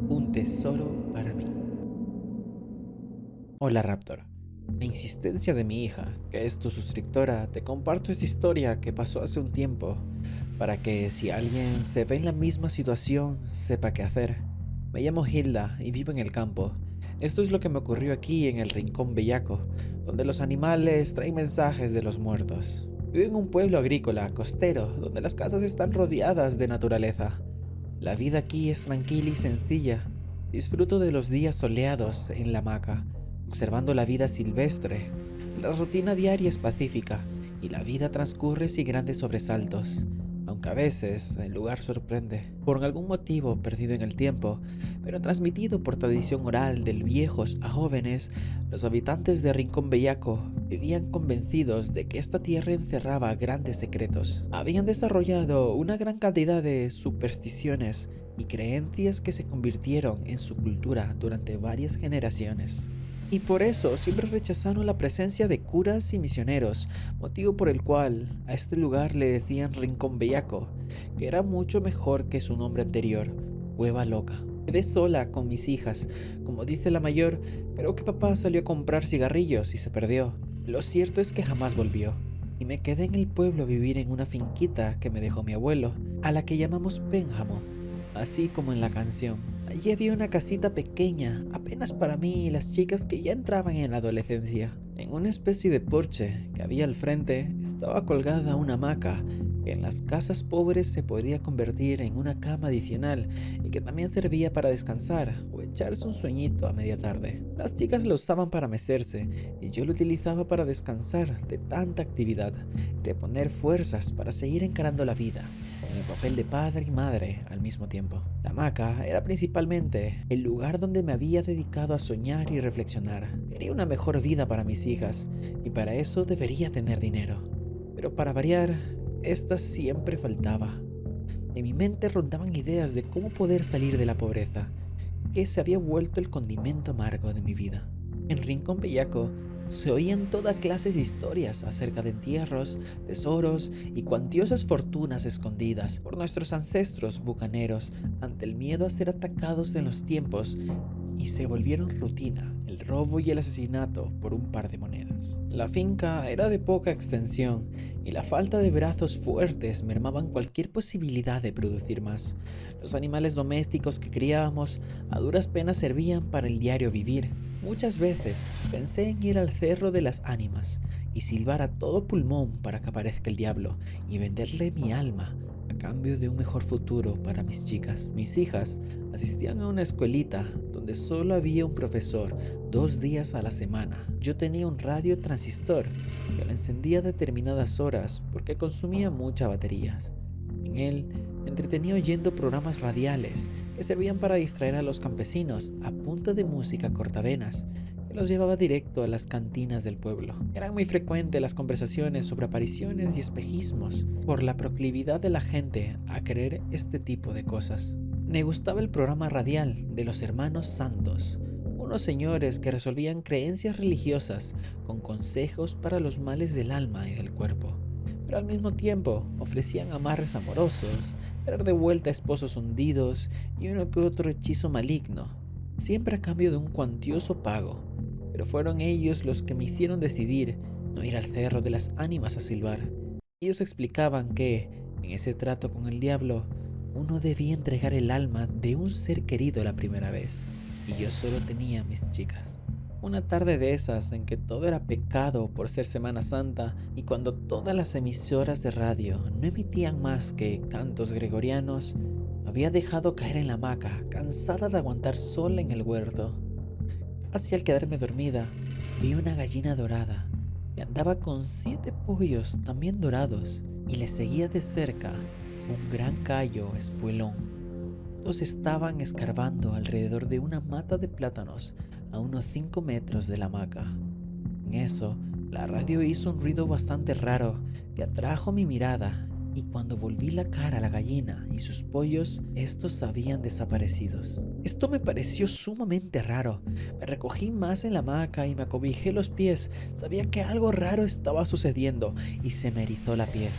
un tesoro para mí. Hola Raptor. A insistencia de mi hija, que es tu suscriptora, te comparto esta historia que pasó hace un tiempo, para que si alguien se ve en la misma situación, sepa qué hacer. Me llamo Hilda y vivo en el campo. Esto es lo que me ocurrió aquí en el Rincón Bellaco, donde los animales traen mensajes de los muertos. Vivo en un pueblo agrícola, costero, donde las casas están rodeadas de naturaleza. La vida aquí es tranquila y sencilla. Disfruto de los días soleados en la hamaca, observando la vida silvestre. La rutina diaria es pacífica y la vida transcurre sin grandes sobresaltos, aunque a veces el lugar sorprende, por algún motivo perdido en el tiempo, pero transmitido por tradición oral de viejos a jóvenes. Los habitantes de Rincón Bellaco vivían convencidos de que esta tierra encerraba grandes secretos. Habían desarrollado una gran cantidad de supersticiones y creencias que se convirtieron en su cultura durante varias generaciones. Y por eso siempre rechazaron la presencia de curas y misioneros, motivo por el cual a este lugar le decían Rincón Bellaco, que era mucho mejor que su nombre anterior, Cueva Loca. Quedé sola con mis hijas. Como dice la mayor, creo que papá salió a comprar cigarrillos y se perdió. Lo cierto es que jamás volvió, y me quedé en el pueblo a vivir en una finquita que me dejó mi abuelo, a la que llamamos Pénjamo, así como en la canción. Allí había una casita pequeña, apenas para mí y las chicas que ya entraban en la adolescencia. En una especie de porche que había al frente estaba colgada una hamaca, que en las casas pobres se podía convertir en una cama adicional y que también servía para descansar o echarse un sueñito a media tarde. Las chicas lo usaban para mecerse y yo lo utilizaba para descansar de tanta actividad y reponer fuerzas para seguir encarando la vida en el papel de padre y madre al mismo tiempo. La hamaca era principalmente el lugar donde me había dedicado a soñar y reflexionar. Quería una mejor vida para mis hijas y para eso debería tener dinero. Pero para variar, esta siempre faltaba. En mi mente rondaban ideas de cómo poder salir de la pobreza, que se había vuelto el condimento amargo de mi vida. En Rincón Bellaco se oían toda clase de historias acerca de entierros, tesoros y cuantiosas fortunas escondidas por nuestros ancestros bucaneros ante el miedo a ser atacados en los tiempos, y se volvieron rutina el robo y el asesinato por un par de monedas. La finca era de poca extensión y la falta de brazos fuertes mermaban cualquier posibilidad de producir más. Los animales domésticos que criábamos a duras penas servían para el diario vivir. Muchas veces pensé en ir al Cerro de las Ánimas y silbar a todo pulmón para que aparezca el diablo y venderle mi alma a cambio de un mejor futuro para mis chicas. Mis hijas asistían a una escuelita donde solo había un profesor 2 días a la semana. Yo tenía un radio transistor que lo encendía a determinadas horas porque consumía muchas baterías. En él me entretenía oyendo programas radiales que servían para distraer a los campesinos a punta de música cortavenas que los llevaba directo a las cantinas del pueblo. Eran muy frecuentes las conversaciones sobre apariciones y espejismos por la proclividad de la gente a creer este tipo de cosas. Me gustaba el programa radial de los hermanos Santos, unos señores que resolvían creencias religiosas con consejos para los males del alma y del cuerpo, pero al mismo tiempo ofrecían amarres amorosos, traer de vuelta esposos hundidos y uno que otro hechizo maligno, siempre a cambio de un cuantioso pago. Pero fueron ellos los que me hicieron decidir no ir al Cerro de las Ánimas a silbar. Ellos explicaban que, en ese trato con el diablo, uno debía entregar el alma de un ser querido la primera vez, y yo solo tenía a mis chicas. Una tarde de esas en que todo era pecado por ser Semana Santa y cuando todas las emisoras de radio no emitían más que cantos gregorianos, me había dejado caer en la hamaca, cansada de aguantar sola en el huerto. Casi al quedarme dormida, vi una gallina dorada que andaba con 7 pollos también dorados y le seguía de cerca un gran callo espuelón. Todos estaban escarbando alrededor de una mata de plátanos a unos 5 metros de la hamaca. En eso, la radio hizo un ruido bastante raro que atrajo mi mirada, y cuando volví la cara a la gallina y sus pollos, estos habían desaparecido. Esto me pareció sumamente raro. Me recogí más en la hamaca y me acobijé los pies. Sabía que algo raro estaba sucediendo y se me erizó la piel.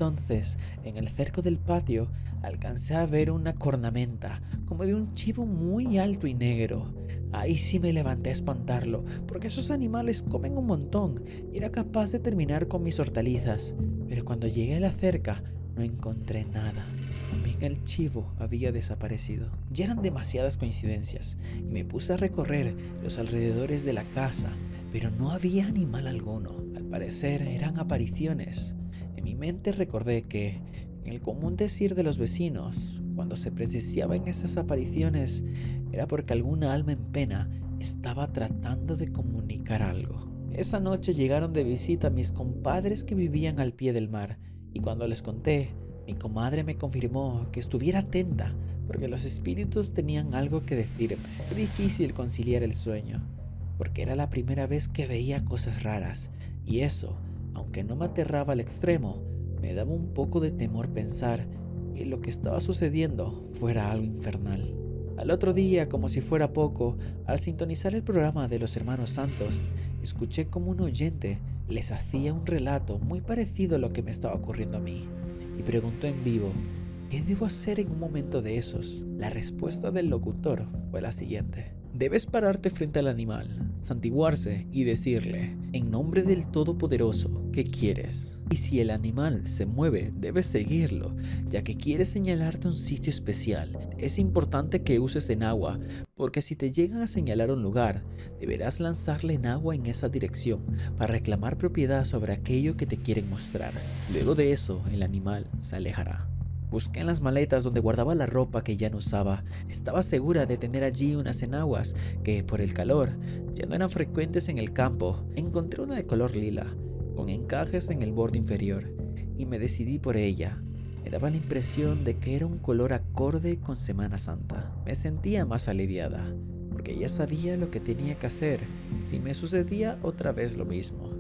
entonces, en el cerco del patio, alcancé a ver una cornamenta, como de un chivo muy alto y negro. Ahí sí me levanté a espantarlo, porque esos animales comen un montón y era capaz de terminar con mis hortalizas. Pero cuando llegué a la cerca, no encontré nada. También el chivo había desaparecido. Ya eran demasiadas coincidencias y me puse a recorrer los alrededores de la casa, pero no había animal alguno. Al parecer eran apariciones. En mi mente recordé que, en el común decir de los vecinos, cuando se presenciaban esas apariciones, era porque alguna alma en pena estaba tratando de comunicar algo. Esa noche llegaron de visita mis compadres que vivían al pie del mar, y cuando les conté, mi comadre me confirmó que estuviera atenta, porque los espíritus tenían algo que decirme. Fue difícil conciliar el sueño, porque era la primera vez que veía cosas raras, y eso, aunque no me aterraba al extremo, me daba un poco de temor pensar que lo que estaba sucediendo fuera algo infernal. Al otro día, como si fuera poco, al sintonizar el programa de los Hermanos Santos, escuché como un oyente les hacía un relato muy parecido a lo que me estaba ocurriendo a mí, y preguntó en vivo, ¿qué debo hacer en un momento de esos? La respuesta del locutor fue la siguiente: debes pararte frente al animal, santiguarse y decirle, en nombre del Todopoderoso, ¿qué quieres? Y si el animal se mueve, debes seguirlo, ya que quiere señalarte un sitio especial. Es importante que uses en agua, porque si te llegan a señalar un lugar, deberás lanzarle en agua en esa dirección para reclamar propiedad sobre aquello que te quieren mostrar. Luego de eso, el animal se alejará. Busqué en las maletas donde guardaba la ropa que ya no usaba. Estaba segura de tener allí unas enaguas que, por el calor, ya no eran frecuentes en el campo. Encontré una de color lila, con encajes en el borde inferior, y me decidí por ella. Me daba la impresión de que era un color acorde con Semana Santa. Me sentía más aliviada, porque ya sabía lo que tenía que hacer si me sucedía otra vez lo mismo.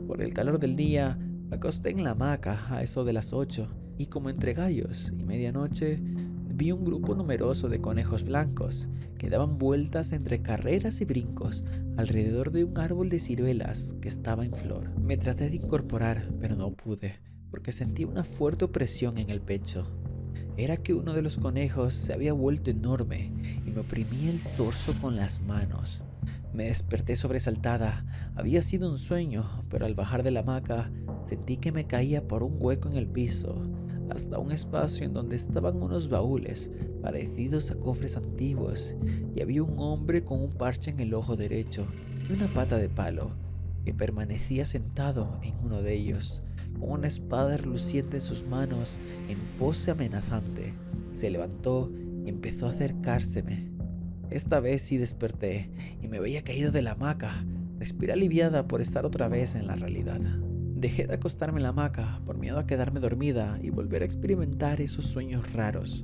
Por el calor del día, me acosté en la hamaca a eso de las 8, y como entre gallos y medianoche, vi un grupo numeroso de conejos blancos que daban vueltas entre carreras y brincos alrededor de un árbol de ciruelas que estaba en flor. Me traté de incorporar, pero no pude, porque sentí una fuerte opresión en el pecho. Era que uno de los conejos se había vuelto enorme y me oprimía el torso con las manos. Me desperté sobresaltada. Había sido un sueño, pero al bajar de la hamaca sentí que me caía por un hueco en el piso, hasta un espacio en donde estaban unos baúles parecidos a cofres antiguos, y había un hombre con un parche en el ojo derecho y una pata de palo, que permanecía sentado en uno de ellos, con una espada reluciente en sus manos en pose amenazante. Se levantó y empezó a acercárseme. Esta vez sí desperté y me veía caído de la hamaca. Respiré aliviada por estar otra vez en la realidad. Dejé de acostarme en la hamaca por miedo a quedarme dormida y volver a experimentar esos sueños raros.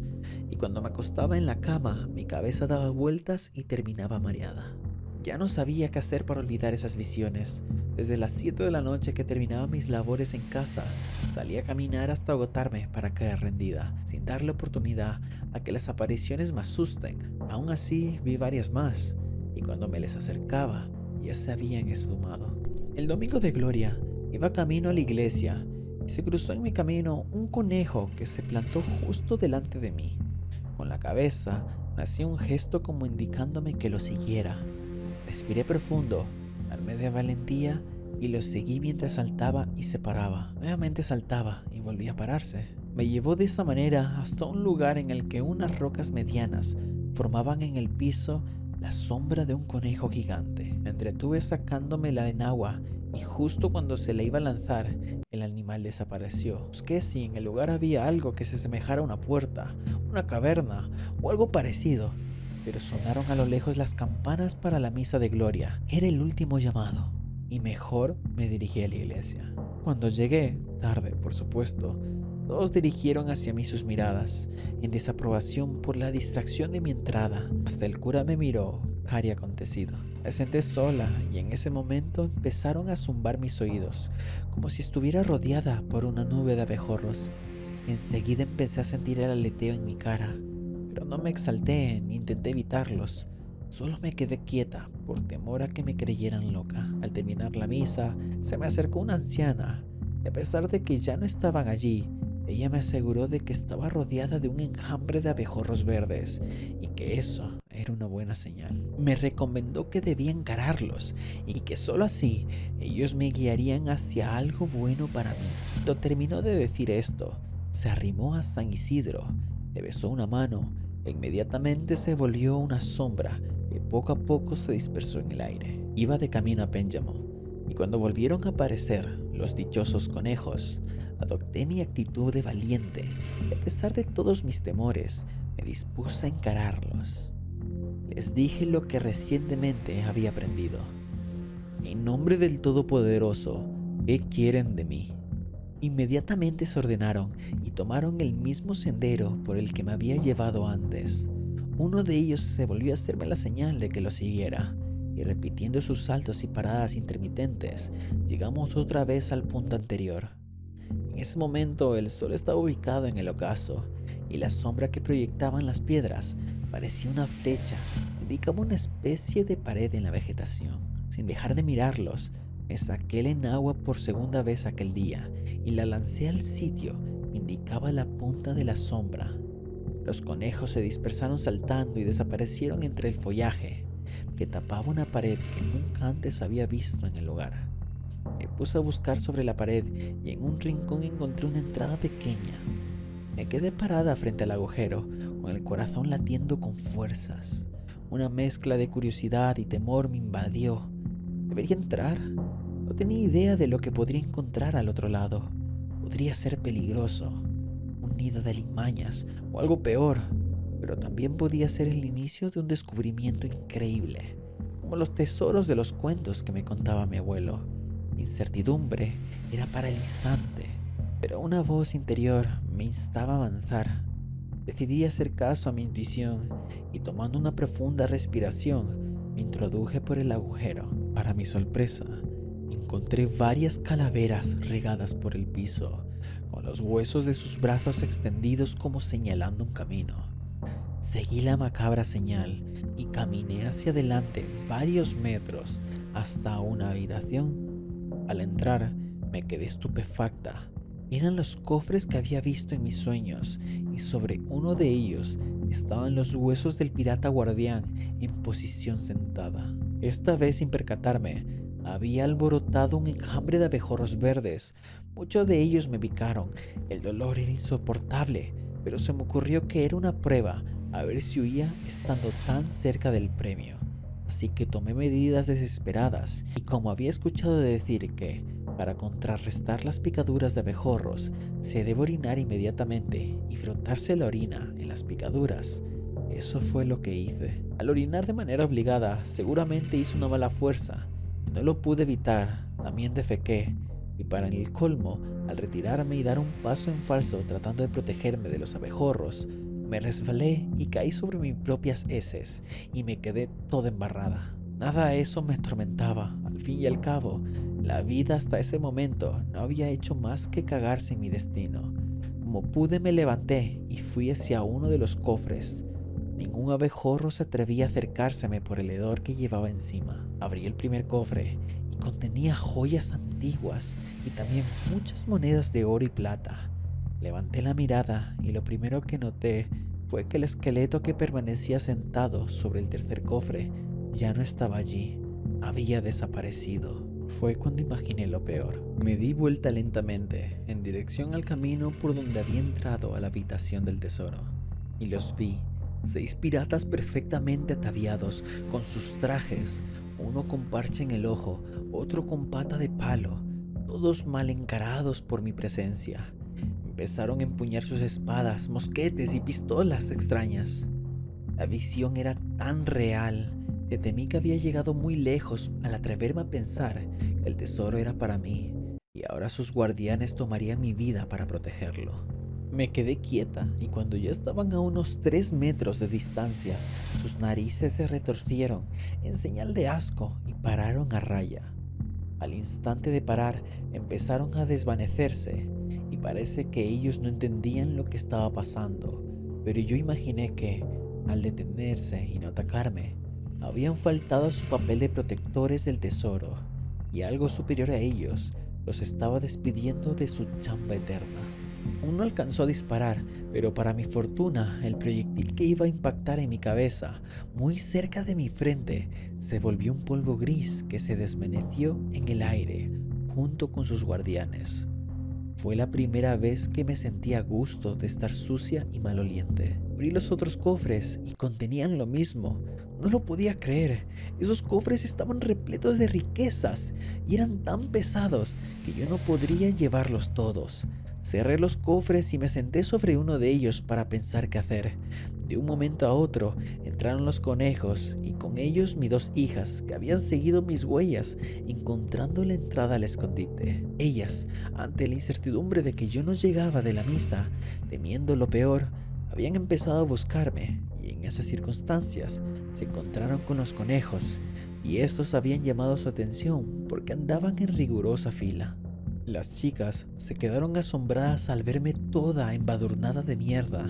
Y cuando me acostaba en la cama, mi cabeza daba vueltas y terminaba mareada. Ya no sabía qué hacer para olvidar esas visiones. Desde las 7 de la noche que terminaba mis labores en casa, salí a caminar hasta agotarme para caer rendida, sin darle oportunidad a que las apariciones me asusten. Aún así, vi varias más, y cuando me les acercaba, ya se habían esfumado. El domingo de Gloria, iba camino a la iglesia, y se cruzó en mi camino un conejo que se plantó justo delante de mí. Con la cabeza, me hacía un gesto como indicándome que lo siguiera. Respiré profundo, armé de valentía y lo seguí mientras saltaba y se paraba. Nuevamente saltaba y volvía a pararse. Me llevó de esa manera hasta un lugar en el que unas rocas medianas formaban en el piso la sombra de un conejo gigante. Me entretuve sacándome la enagua y justo cuando se la iba a lanzar, el animal desapareció. Busqué si en el lugar había algo que se asemejara a una puerta, una caverna o algo parecido, pero sonaron a lo lejos las campanas para la misa de Gloria. Era el último llamado, y mejor me dirigí a la iglesia. Cuando llegué, tarde por supuesto, todos dirigieron hacia mí sus miradas, en desaprobación por la distracción de mi entrada. Hasta el cura me miró, cari acontecido. Me senté sola y en ese momento empezaron a zumbar mis oídos, como si estuviera rodeada por una nube de abejorros. Enseguida empecé a sentir el aleteo en mi cara, pero no me exalté ni intenté evitarlos. Solo me quedé quieta por temor a que me creyeran loca. Al terminar la misa, se me acercó una anciana, y a pesar de que ya no estaban allí, Ella me aseguró de que estaba rodeada de un enjambre de abejorros verdes y que eso era una buena señal. Me recomendó que debía encararlos y que solo así ellos me guiarían hacia algo bueno para mí. Cuando terminó de decir esto, se arrimó a San Isidro, le besó una mano e inmediatamente se volvió una sombra que poco a poco se dispersó en el aire. Iba de camino a Pénjamo y cuando volvieron a aparecer los dichosos conejos, adopté mi actitud de valiente y a pesar de todos mis temores, me dispuse a encararlos. Les dije lo que recientemente había aprendido. En nombre del Todopoderoso, ¿qué quieren de mí? Inmediatamente se ordenaron y tomaron el mismo sendero por el que me había llevado antes. Uno de ellos se volvió a hacerme la señal de que lo siguiera, y repitiendo sus saltos y paradas intermitentes, llegamos otra vez al punto anterior. En ese momento el sol estaba ubicado en el ocaso, y la sombra que proyectaban las piedras parecía una flecha, indicaba una especie de pared en la vegetación. Sin dejar de mirarlos, me saqué el enagua por segunda vez aquel día y la lancé al sitio que indicaba la punta de la sombra. Los conejos se dispersaron saltando y desaparecieron entre el follaje que tapaba una pared que nunca antes había visto en el lugar. Me puse a buscar sobre la pared y en un rincón encontré una entrada pequeña. Me quedé parada frente al agujero, con el corazón latiendo con fuerzas. Una mezcla de curiosidad y temor me invadió. ¿Debería entrar? No tenía idea de lo que podría encontrar al otro lado. Podría ser peligroso, un nido de alimañas o algo peor, pero también podía ser el inicio de un descubrimiento increíble, como los tesoros de los cuentos que me contaba mi abuelo. Mi incertidumbre era paralizante, pero una voz interior me instaba a avanzar. Decidí hacer caso a mi intuición y tomando una profunda respiración, me introduje por el agujero. Para mi sorpresa, encontré varias calaveras regadas por el piso, con los huesos de sus brazos extendidos como señalando un camino. Seguí la macabra señal y caminé hacia adelante varios metros hasta una habitación. Al entrar, me quedé estupefacta. Eran los cofres que había visto en mis sueños y sobre uno de ellos estaban los huesos del pirata guardián en posición sentada. Esta vez, sin percatarme, había alborotado un enjambre de abejorros verdes. Muchos de ellos me picaron. El dolor era insoportable, pero se me ocurrió que era una prueba a ver si huía estando tan cerca del premio. Así que tomé medidas desesperadas y como había escuchado decir que para contrarrestar las picaduras de abejorros se debe orinar inmediatamente y frotarse la orina en las picaduras, eso fue lo que hice. Al orinar de manera obligada seguramente hice una mala fuerza y no lo pude evitar, también defequé y para el colmo, al retirarme y dar un paso en falso tratando de protegerme de los abejorros, me resbalé y caí sobre mis propias heces y me quedé toda embarrada. Nada de eso me atormentaba. Al fin y al cabo, la vida hasta ese momento no había hecho más que cagarse en mi destino. Como pude me levanté y fui hacia uno de los cofres. Ningún abejorro se atrevía a acercárseme por el hedor que llevaba encima. Abrí el primer cofre y contenía joyas antiguas y también muchas monedas de oro y plata. Levanté la mirada y lo primero que noté fue que el esqueleto que permanecía sentado sobre el tercer cofre ya no estaba allí, había desaparecido. Fue cuando imaginé lo peor. Me di vuelta lentamente en dirección al camino por donde había entrado a la habitación del tesoro y los vi, 6 piratas perfectamente ataviados con sus trajes, uno con parche en el ojo, otro con pata de palo, todos mal encarados por mi presencia. Empezaron a empuñar sus espadas, mosquetes y pistolas extrañas. La visión era tan real que temí que había llegado muy lejos al atreverme a pensar que el tesoro era para mí y ahora sus guardianes tomarían mi vida para protegerlo. Me quedé quieta y cuando ya estaban a unos 3 metros de distancia, sus narices se retorcieron en señal de asco y pararon a raya. Al instante de parar, empezaron a desvanecerse y parece que ellos no entendían lo que estaba pasando, pero yo imaginé que, al detenerse y no atacarme, habían faltado a su papel de protectores del tesoro y algo superior a ellos los estaba despidiendo de su chamba eterna. Aún no alcanzó a disparar, pero para mi fortuna, el proyectil que iba a impactar en mi cabeza, muy cerca de mi frente, se volvió un polvo gris que se desvaneció en el aire, junto con sus guardianes. Fue la primera vez que me sentí a gusto de estar sucia y maloliente. Abrí los otros cofres y contenían lo mismo. No lo podía creer. Esos cofres estaban repletos de riquezas y eran tan pesados que yo no podría llevarlos todos. Cerré los cofres y me senté sobre uno de ellos para pensar qué hacer. De un momento a otro entraron los conejos y con ellos mis dos hijas que habían seguido mis huellas encontrando la entrada al escondite. Ellas, ante la incertidumbre de que yo no llegaba de la misa, temiendo lo peor, habían empezado a buscarme y en esas circunstancias se encontraron con los conejos y estos habían llamado su atención porque andaban en rigurosa fila. Las chicas se quedaron asombradas al verme toda embadurnada de mierda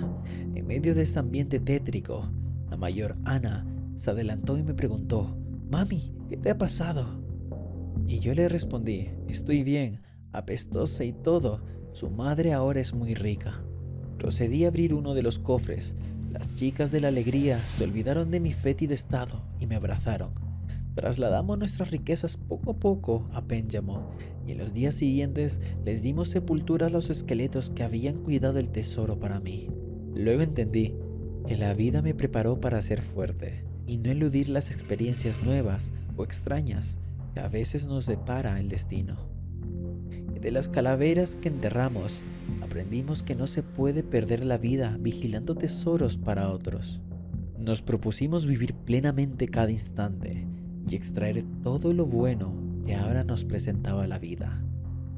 en medio de ese ambiente tétrico. La mayor, Ana, se adelantó y me preguntó: «Mami, ¿qué te ha pasado?». Y yo le respondí: «Estoy bien, apestosa y todo. Su madre ahora es muy rica». Procedí a abrir uno de los cofres. Las chicas de la alegría se olvidaron de mi fétido estado y me abrazaron. Trasladamos nuestras riquezas poco a poco a Pénjamo y en los días siguientes les dimos sepultura a los esqueletos que habían cuidado el tesoro para mí. Luego entendí que la vida me preparó para ser fuerte y no eludir las experiencias nuevas o extrañas que a veces nos depara el destino. Y de las calaveras que enterramos, aprendimos que no se puede perder la vida vigilando tesoros para otros. Nos propusimos vivir plenamente cada instante y extraer todo lo bueno que ahora nos presentaba la vida,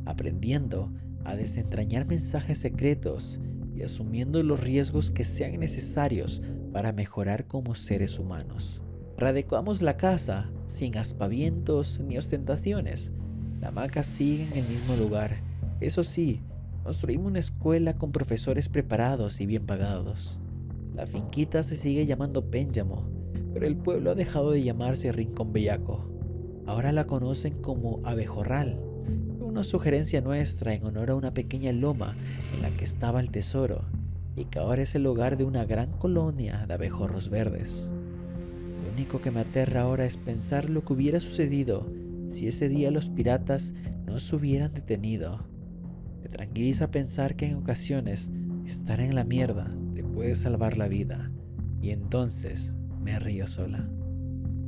aprendiendo a desentrañar mensajes secretos y asumiendo los riesgos que sean necesarios para mejorar como seres humanos. Readecuamos la casa sin aspavientos ni ostentaciones. La hamaca sigue en el mismo lugar. Eso sí, construimos una escuela con profesores preparados y bien pagados. La finquita se sigue llamando Pénjamo, pero el pueblo ha dejado de llamarse Rincón Bellaco. Ahora la conocen como Abejorral, una sugerencia nuestra en honor a una pequeña loma en la que estaba el tesoro y que ahora es el hogar de una gran colonia de abejorros verdes. Lo único que me aterra ahora es pensar lo que hubiera sucedido si ese día los piratas no se hubieran detenido. Me tranquiliza pensar que en ocasiones estar en la mierda te puede salvar la vida y entonces me río sola.